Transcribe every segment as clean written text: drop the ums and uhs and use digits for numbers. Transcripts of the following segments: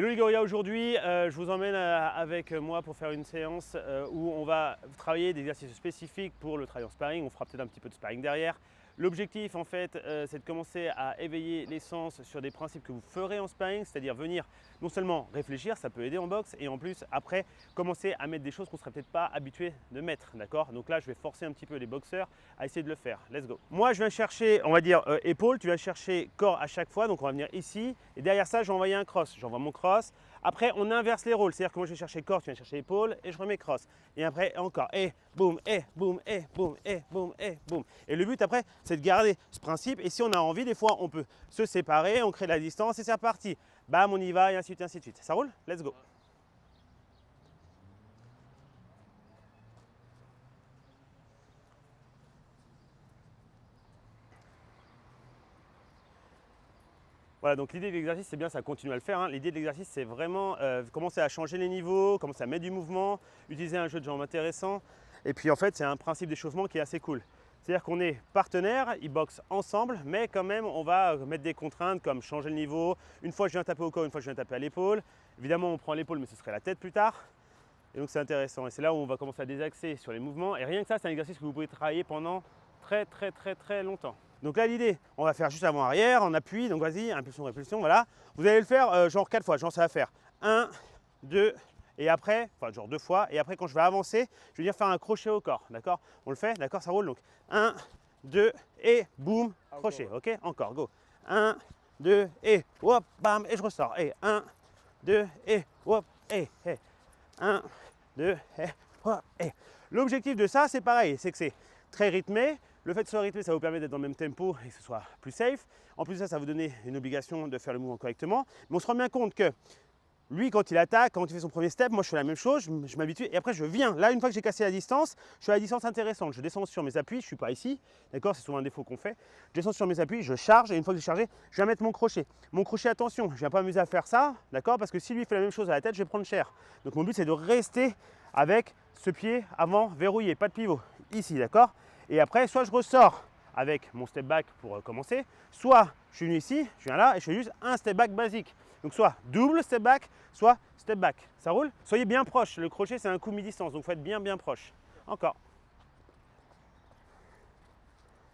Hello les gorillas, aujourd'hui je vous emmène avec moi pour faire une séance où on va travailler des exercices spécifiques pour le travail en sparring. On fera peut-être un petit peu de sparring derrière. L'objectif en fait c'est de commencer à éveiller les sens sur des principes que vous ferez en sparring, c'est-à-dire venir non seulement réfléchir, ça peut aider en boxe, et en plus après commencer à mettre des choses qu'on ne serait peut-être pas habitué de mettre, d'accord? Donc là je vais forcer un petit peu les boxeurs à essayer de le faire. Let's go. Moi je viens chercher, on va dire épaule, tu vas chercher corps à chaque fois, donc on va venir ici, et derrière ça je vais envoyer un cross, j'envoie mon cross. Après, on inverse les rôles, c'est-à-dire que moi je vais chercher corps, tu viens chercher épaule et je remets cross. Et après, encore, et boum, et boum, et boum, et boum, et boum. Et le but après, c'est de garder ce principe. Et si on a envie, des fois, on peut se séparer, on crée de la distance et c'est reparti. Bam, on y va, et ainsi de suite, ainsi de suite. Ça roule? Let's go. Voilà, donc l'idée de l'exercice, c'est bien, ça continue à le faire. L'idée de l'exercice, c'est vraiment commencer à changer les niveaux, commencer à mettre du mouvement, utiliser un jeu de jambes intéressant. Et puis en fait, c'est un principe d'échauffement qui est assez cool. C'est-à-dire qu'on est partenaires, ils boxent ensemble, mais quand même, on va mettre des contraintes comme changer le niveau. Une fois, je viens taper au corps, une fois, je viens taper à l'épaule. Évidemment, on prend l'épaule, mais ce serait la tête plus tard. Et donc, c'est intéressant. Et c'est là où on va commencer à désaxer sur les mouvements. Et rien que ça, c'est un exercice que vous pouvez travailler pendant très longtemps. Donc là l'idée, on va faire juste avant-arrière, on appuie, donc vas-y, impulsion, répulsion, voilà. Vous allez le faire genre 4 fois, genre ça va faire 1, 2, et après, enfin genre 2 fois, et après quand je vais avancer, je vais venir faire un crochet au corps, d'accord? On le fait, d'accord, ça roule, donc 1, 2, et boum, crochet, ok? Encore, go. 1, 2, et hop, bam, et je ressors, et 1, 2, et hop, et 1, 2, et hop, et. L'objectif de ça, c'est pareil, c'est que c'est très rythmé. Le fait que ce soit rythmé, ça vous permet d'être dans le même tempo et que ce soit plus safe. En plus de ça, ça va vous donner une obligation de faire le mouvement correctement. Mais on se rend bien compte que lui, quand il attaque, quand il fait son premier step, moi je fais la même chose, je m'habitue et après je viens. Là, une fois que j'ai cassé la distance, je suis à la distance intéressante. Je descends sur mes appuis, je ne suis pas ici, d'accord? C'est souvent un défaut qu'on fait. Je descends sur mes appuis, je charge et une fois que j'ai chargé, je viens mettre mon crochet. Mon crochet, attention, je ne viens pas m'amuser à faire ça, d'accord? Parce que si lui fait la même chose à la tête, je vais prendre cher. Donc mon but, c'est de rester avec ce pied avant verrouillé, pas de pivot, ici, d'accord? Et après, soit je ressors avec mon step back pour commencer, soit je suis venu ici, je viens là et je fais juste un step back basique. Donc soit double step back, soit step back. Ça roule? Soyez bien proche. Le crochet, c'est un coup mi-distance, donc il faut être bien proche. Encore.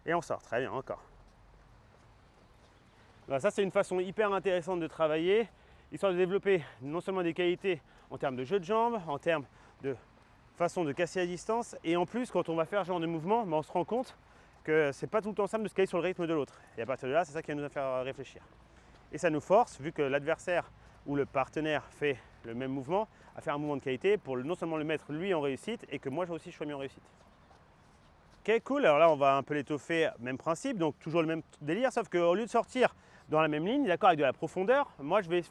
Et on sort. Très bien, encore. Voilà, ça, c'est une façon hyper intéressante de travailler, histoire de développer non seulement des qualités en termes de jeu de jambes, en termes de façon de casser la distance, et en plus, quand on va faire ce genre de mouvement, on se rend compte que c'est pas tout le temps simple de se caler sur le rythme de l'autre. Et à partir de là, c'est ça qui va nous faire réfléchir. Et ça nous force, vu que l'adversaire ou le partenaire fait le même mouvement, à faire un mouvement de qualité pour non seulement le mettre lui en réussite, et que moi aussi je sois mis en réussite. Ok, cool. Alors là, on va un peu l'étoffer, même principe, donc toujours le même délire, sauf qu'au lieu de sortir dans la même ligne, d'accord, avec de la profondeur, moi je vais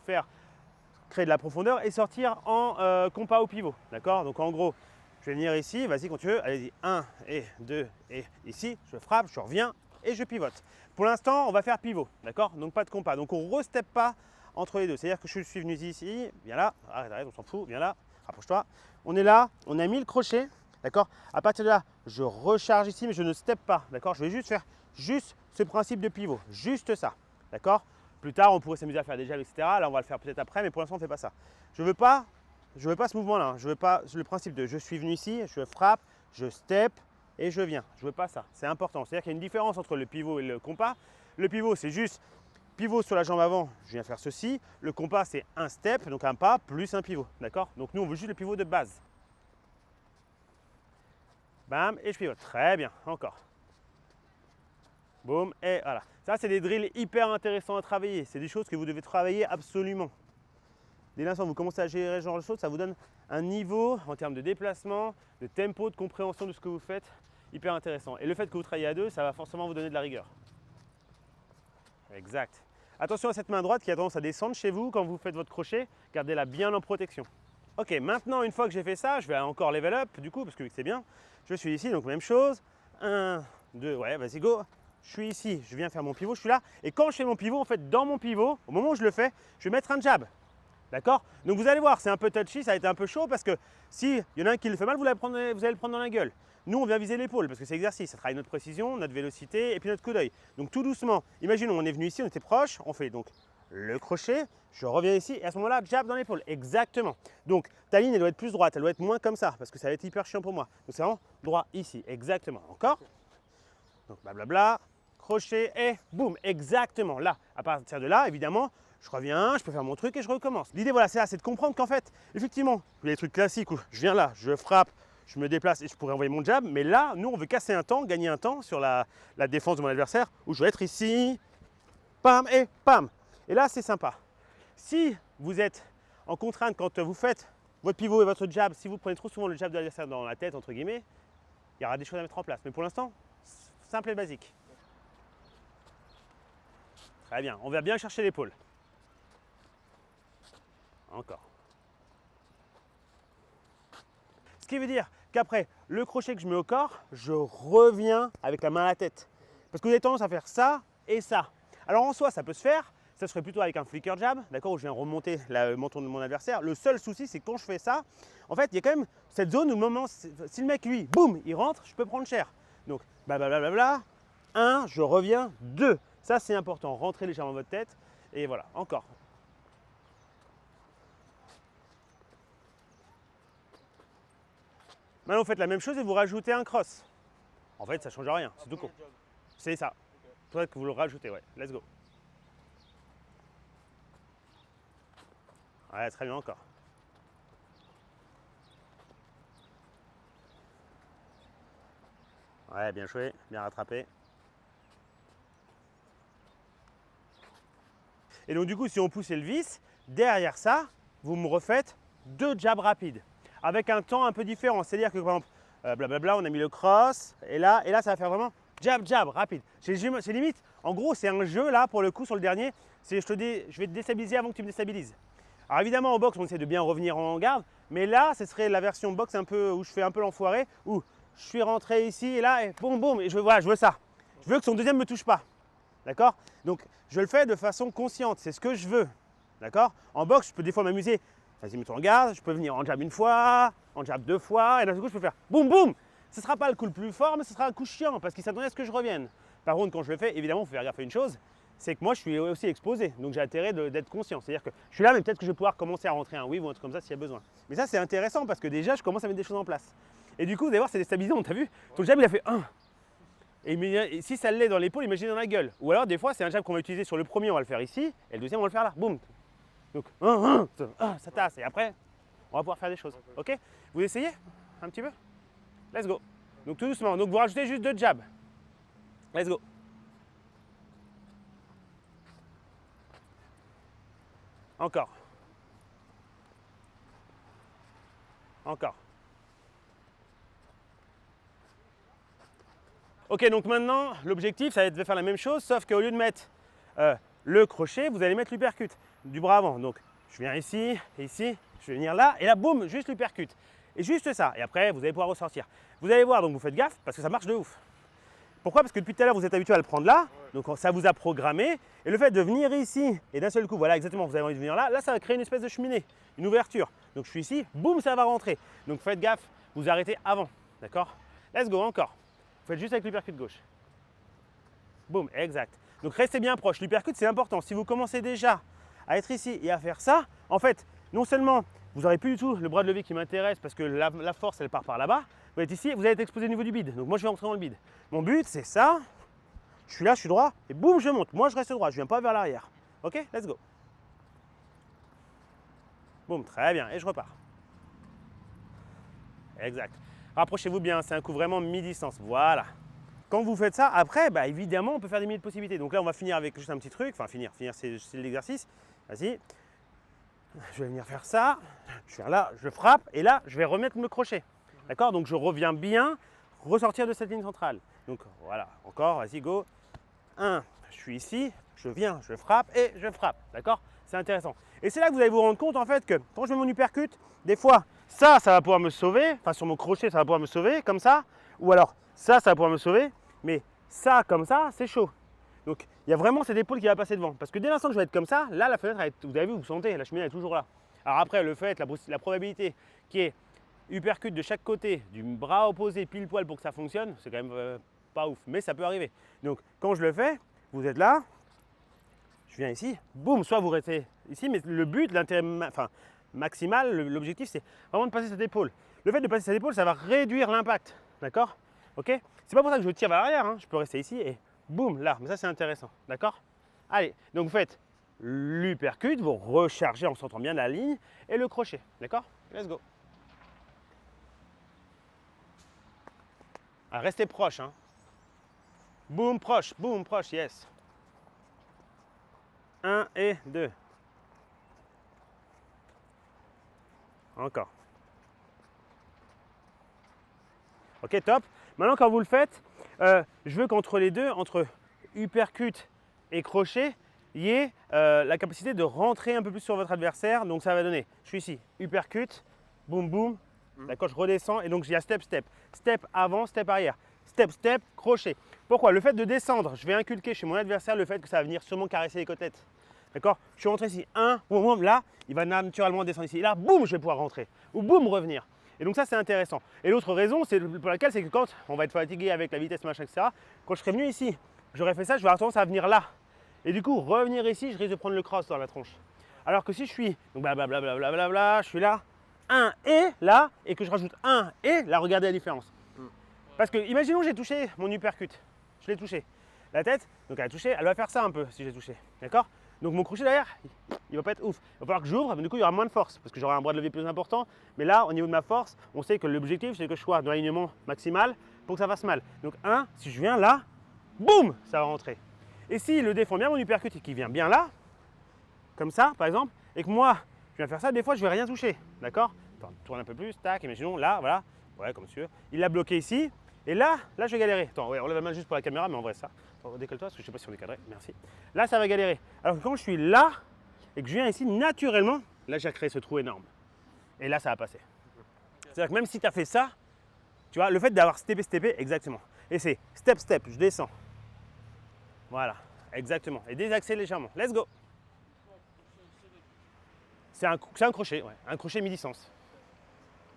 créer de la profondeur et sortir en compas au pivot, d'accord? Donc en gros, je vais venir ici, vas-y quand tu veux, allez-y, 1 et 2 et ici, je frappe, je reviens et je pivote. Pour l'instant, on va faire pivot, d'accord? Donc pas de compas, donc on ne re-step pas entre les deux, c'est-à-dire que je suis venu ici, viens là, arrête, on s'en fout, viens là, rapproche-toi. On est là, on a mis le crochet, d'accord? À partir de là, je recharge ici, mais je ne step pas, d'accord? Je vais juste faire ce principe de pivot, juste ça, d'accord? Plus tard, on pourrait s'amuser à faire des jabs, etc. Là, on va le faire peut-être après, mais pour l'instant, on ne fait pas ça. Je veux pas ce mouvement-là. Je veux pas le principe de je suis venu ici, je frappe, je step et je viens. Je veux pas ça. C'est important. C'est-à-dire qu'il y a une différence entre le pivot et le compas. Le pivot, c'est juste pivot sur la jambe avant, je viens faire ceci. Le compas, c'est un step, donc un pas plus un pivot. D'accord? Donc nous, on veut juste le pivot de base. Bam, et je pivote. Très bien. Encore. Boum, et voilà. Ça, c'est des drills hyper intéressants à travailler. C'est des choses que vous devez travailler absolument. Dès l'instant où vous commencez à gérer ce genre de choses, ça vous donne un niveau en termes de déplacement, de tempo, de compréhension de ce que vous faites, hyper intéressant. Et le fait que vous travaillez à deux, ça va forcément vous donner de la rigueur. Exact. Attention à cette main droite qui a tendance à descendre chez vous quand vous faites votre crochet. Gardez-la bien en protection. Ok, maintenant, une fois que j'ai fait ça, je vais encore level up du coup, parce que c'est bien. Je suis ici, donc même chose. 1, 2, ouais, vas-y, go. Je suis ici, je viens faire mon pivot, je suis là. Et quand je fais mon pivot, en fait, dans mon pivot, au moment où je le fais, je vais mettre un jab. D'accord? Donc vous allez voir, c'est un peu touchy, ça a été un peu chaud parce que s'il y en a un qui le fait mal, vous allez le prendre dans la gueule. Nous, on vient viser l'épaule parce que c'est exercice, ça travaille notre précision, notre vélocité et puis notre coup d'œil. Donc tout doucement, imaginons, on est venu ici, on était proche, on fait donc le crochet, je reviens ici et à ce moment-là, jab dans l'épaule. Exactement. Donc ta ligne, elle doit être plus droite, elle doit être moins comme ça parce que ça va être hyper chiant pour moi. Donc c'est vraiment droit ici. Exactement. Encore. Donc blablabla, crochet et boum. Exactement. Là, à partir de là, évidemment, je reviens, je peux faire mon truc et je recommence. L'idée, voilà, c'est ça, c'est de comprendre qu'en fait, effectivement, il y a des trucs classiques où je viens là, je frappe, je me déplace et je pourrais envoyer mon jab. Mais là, nous, on veut casser un temps, gagner un temps sur la défense de mon adversaire où je vais être ici, pam et pam. Et là, c'est sympa. Si vous êtes en contrainte quand vous faites votre pivot et votre jab, si vous prenez trop souvent le jab de l'adversaire dans la tête, entre guillemets, il y aura des choses à mettre en place. Mais pour l'instant, simple et basique. Très bien. On va bien chercher l'épaule. Encore. Ce qui veut dire qu'après le crochet que je mets au corps, je reviens avec la main à la tête. Parce que vous avez tendance à faire ça et ça. Alors en soi, ça peut se faire. Ça serait plutôt avec un flicker jab, d'accord, où je viens remonter le menton de mon adversaire. Le seul souci, c'est que quand je fais ça, en fait, il y a quand même cette zone où, si le mec, lui, boum, il rentre, je peux prendre cher. Donc, blablabla, 1, je reviens, 2. Ça, c'est important. Rentrez légèrement votre tête. Et voilà, encore. Maintenant, vous faites la même chose et vous rajoutez un cross. En fait, ça ne change rien, c'est tout con. C'est ça. Il faudrait que vous le rajoutez, ouais. Let's go. Ouais, très bien encore. Ouais, bien joué, bien rattrapé. Et donc du coup, si on pousse le vis, derrière ça, vous me refaites 2 jabs rapides, avec un temps un peu différent. C'est-à-dire que par exemple, blablabla, on a mis le cross, et là, ça va faire vraiment jab, jab, rapide. C'est limite, en gros, c'est un jeu là, pour le coup, sur le dernier, je vais te déstabiliser avant que tu me déstabilises. Alors évidemment, en boxe, on essaie de bien revenir en garde, mais là, ce serait la version boxe un peu, où je fais un peu l'enfoiré, où je suis rentré ici, et là, et boum, boum, et voilà, je veux ça. Je veux que son deuxième ne me touche pas. D'accord? Donc, je le fais de façon consciente, c'est ce que je veux. D'accord? En boxe, je peux des fois m'amuser. Vas-y, mets-toi en garde, je peux venir en jab une fois, en jab 2 fois, et d'un coup, je peux faire boum, boum. Ce ne sera pas le coup le plus fort, mais ce sera un coup chiant, parce qu'il s'attendait à ce que je revienne. Par contre, quand je le fais, évidemment, il faut faire gaffe à une chose, c'est que moi, je suis aussi exposé. Donc, j'ai intérêt d'être conscient. C'est-à-dire que je suis là, mais peut-être que je vais pouvoir commencer à rentrer un weave ou un truc comme ça s'il y a besoin. Mais ça, c'est intéressant, parce que déjà, je commence à mettre des choses en place. Et du coup, vous allez voir, c'est déstabilisant, t'as vu? Ton jab, il a fait 1. Et si ça l'est dans l'épaule, imaginez dans la gueule. Ou alors, des fois, c'est un jab qu'on va utiliser sur le premier, on va le faire ici, et le deuxième, on va le faire là. Boum. Donc, ça tasse. Et après, on va pouvoir faire des choses. Ok? Vous essayez un petit peu? Let's go. Donc, tout doucement. Donc, vous rajoutez juste 2 jabs. Let's go. Encore. Encore. Ok, donc maintenant, l'objectif, ça va être de faire la même chose, sauf qu'au lieu de mettre le crochet, vous allez mettre l'uppercut du bras avant. Donc, je viens ici, et ici, je vais venir là, et là, boum, juste l'uppercut. Et juste ça. Et après, vous allez pouvoir ressortir. Vous allez voir, donc vous faites gaffe, parce que ça marche de ouf. Pourquoi? Parce que depuis tout à l'heure, vous êtes habitué à le prendre là, donc ça vous a programmé. Et le fait de venir ici, et d'un seul coup, voilà exactement, vous avez envie de venir là, ça va créer une espèce de cheminée, une ouverture. Donc, je suis ici, boum, ça va rentrer. Donc, faites gaffe, vous arrêtez avant. D'accord? Let's go, encore. Vous faites juste avec l'uppercut gauche. Boum, exact. Donc restez bien proche. L'uppercut, c'est important. Si vous commencez déjà à être ici et à faire ça, en fait, non seulement vous n'aurez plus du tout le bras de levé qui m'intéresse parce que la force, elle part par là-bas. Vous êtes ici, vous allez être exposé au niveau du bide. Donc moi, je vais rentrer dans le bide. Mon but, c'est ça. Je suis là, je suis droit. Et boum, je monte. Moi, je reste droit. Je ne viens pas vers l'arrière. Ok, let's go. Boum, très bien. Et je repars. Exact. Rapprochez-vous bien. C'est un coup vraiment mi-distance. Voilà. Quand vous faites ça, après, bah, évidemment, on peut faire des milliers de possibilités. Donc là, on va finir avec juste un petit truc. Enfin, finir c'est l'exercice. Vas-y. Je vais venir faire ça. Je viens là, je frappe. Et là, je vais remettre le crochet. D'accord? Donc, je reviens bien ressortir de cette ligne centrale. Donc, voilà. Encore, vas-y, go. 1, je suis ici. Je viens, je frappe et je frappe. D'accord? C'est intéressant. Et c'est là que vous allez vous rendre compte, en fait, que quand je mets mon uppercut, des fois, ça va pouvoir me sauver. Enfin, sur mon crochet, ça va pouvoir me sauver, comme ça. Ou alors, ça va pouvoir me sauver. Mais ça, comme ça, c'est chaud. Donc, il y a vraiment cette épaule qui va passer devant. Parce que dès l'instant que je vais être comme ça, là, la fenêtre, vous avez vu, vous sentez, la cheminée est toujours là. Alors après, le fait, la probabilité qui est uppercut de chaque côté, du bras opposé pile poil pour que ça fonctionne, c'est quand même pas ouf. Mais ça peut arriver. Donc, quand je le fais, vous êtes là, je viens ici, boum, soit vous restez ici, mais le but, l'intérêt maximal, l'objectif, c'est vraiment de passer cette épaule. Le fait de passer cette épaule, ça va réduire l'impact, d'accord? Ok? C'est pas pour ça que je tire vers l'arrière, hein. Je peux rester ici et boum, là, mais ça c'est intéressant, d'accord? Allez, donc vous faites l'uppercut, vous rechargez en sortant bien de la ligne et le crochet, d'accord? Let's go. Alors, restez proche, hein. Boum, proche, yes. 1 et 2. Encore. Ok, top. Maintenant, quand vous le faites, je veux qu'entre les deux, entre uppercut et crochet, il y ait la capacité de rentrer un peu plus sur votre adversaire. Donc, ça va donner, je suis ici, uppercut, boum, boum. D'accord, je redescends et donc il y a step, step. Step avant, step arrière. Step, step, crochet. Pourquoi? Le fait de descendre, je vais inculquer chez mon adversaire le fait que ça va venir sûrement caresser les côtelettes. D'accord? Je suis rentré ici, boum, boum, là, il va naturellement descendre ici. Et là, boum, je vais pouvoir rentrer. Ou boum, revenir. Et donc ça, c'est intéressant. Et l'autre raison, c'est pour laquelle, c'est que quand on va être fatigué avec la vitesse, machin, etc., quand je serais venu ici, j'aurais fait ça, je vais avoir tendance à venir là. Et du coup, revenir ici, je risque de prendre le cross dans la tronche. Alors que si je suis, donc blablabla, je suis là, 1 et là, et que je rajoute 1 et là, regardez la différence. Parce que, imaginons, j'ai touché mon uppercut. Je l'ai touché. La tête, donc elle a touché, elle va faire ça un peu si j'ai touché. D'accord? Donc mon crochet derrière, il va pas être ouf. Il va falloir que j'ouvre, mais du coup, il y aura moins de force parce que j'aurai un bras de levier plus important. Mais là, au niveau de ma force, on sait que l'objectif, c'est que je sois dans l'alignement maximal pour que ça fasse mal. Donc, si je viens là, boum, ça va rentrer. Et s'il le défend bien, mon uppercut, et qu'il vient bien là, comme ça, par exemple, et que moi, je viens faire ça, des fois, je ne vais rien toucher. D'accord? Attends, tourne un peu plus, tac, imaginons, là, voilà. Ouais, comme monsieur. Il l'a bloqué ici. Et là, je vais galérer. Attends, ouais, on lève la main juste pour la caméra, mais en vrai, ça. Attends, décolle-toi, parce que je ne sais pas si on est cadré. Merci. Là, ça va galérer. Alors que quand je suis là, et que je viens ici, naturellement, là, j'ai créé ce trou énorme. Et là, ça va passer. C'est-à-dire que même si tu as fait ça, tu vois, le fait d'avoir steppé, exactement. Et c'est step, step, je descends. Voilà, exactement. Et désaxer légèrement. Let's go. C'est un crochet, ouais. Un crochet mi-distance.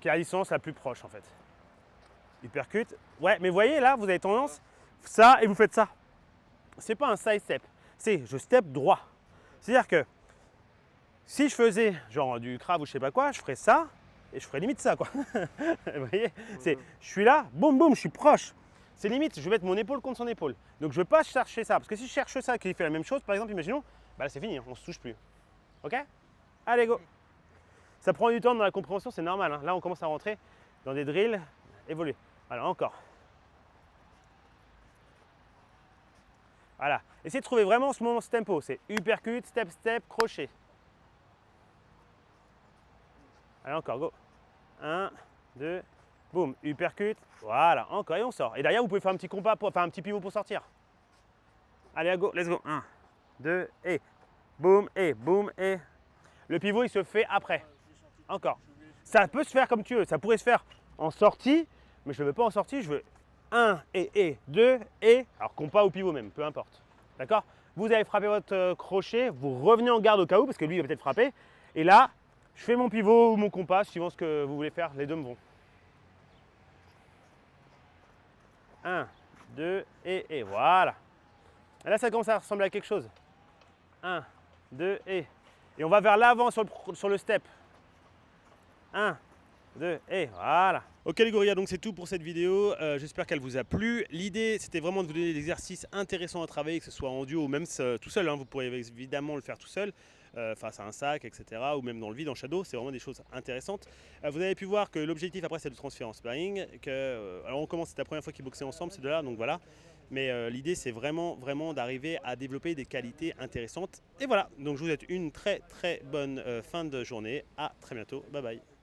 Qui est la distance la plus proche, en fait. Uppercut. Ouais, mais vous voyez, là, vous avez tendance, ça, et vous faites ça. C'est pas un side step. C'est je step droit. C'est-à-dire que si je faisais genre du crabe ou je sais pas quoi, je ferais ça et je ferais limite ça, quoi. Vous voyez, je suis là, boum boum, je suis proche. C'est limite, je vais mettre mon épaule contre son épaule. Donc je ne veux pas chercher ça, parce que si je cherche ça, qu'il fait la même chose, par exemple, imaginons, bah là c'est fini, on ne se touche plus. Ok? Allez go. Ça prend du temps dans la compréhension, c'est normal. Hein. Là on commence à rentrer dans des drills, évoluer. Voilà, encore. Voilà. Essayez de trouver vraiment ce moment, ce tempo. C'est uppercut, step, step, crochet. Allez, encore, go. 1, 2, boum, uppercut. Voilà, encore, et on sort. Et derrière, vous pouvez faire un petit compas, faire un petit pivot pour sortir. Allez, go, let's go. 1, 2, et boum, et boum, et. Le pivot, il se fait après. Encore. Ça peut se faire comme tu veux. Ça pourrait se faire en sortie, mais je ne le veux pas en sortie, je veux 1 et 2 et, alors compas ou pivot même, peu importe. D'accord? Vous allez frapper votre crochet, vous revenez en garde au cas où, parce que lui il va peut-être frapper. Et là, je fais mon pivot ou mon compas, suivant ce que vous voulez faire, les deux me vont. 1, 2 et voilà. Et là, ça commence à ressembler à quelque chose. 1, 2 et on va vers l'avant sur le step. 1, 2 et voilà. Ok les gorillas, donc c'est tout pour cette vidéo. J'espère qu'elle vous a plu. L'idée, c'était vraiment de vous donner des exercices intéressants à travailler, que ce soit en duo ou même tout seul. Hein. Vous pourriez évidemment le faire tout seul, face à un sac, etc. Ou même dans le vide, en shadow. C'est vraiment des choses intéressantes. Vous avez pu voir que l'objectif après, c'est de transférer en sparring. Alors on commence, c'est la première fois qu'ils boxaient ensemble, ces deux-là, donc voilà. Mais l'idée, c'est vraiment d'arriver à développer des qualités intéressantes. Et voilà, donc je vous souhaite une très bonne fin de journée. À très bientôt. Bye bye.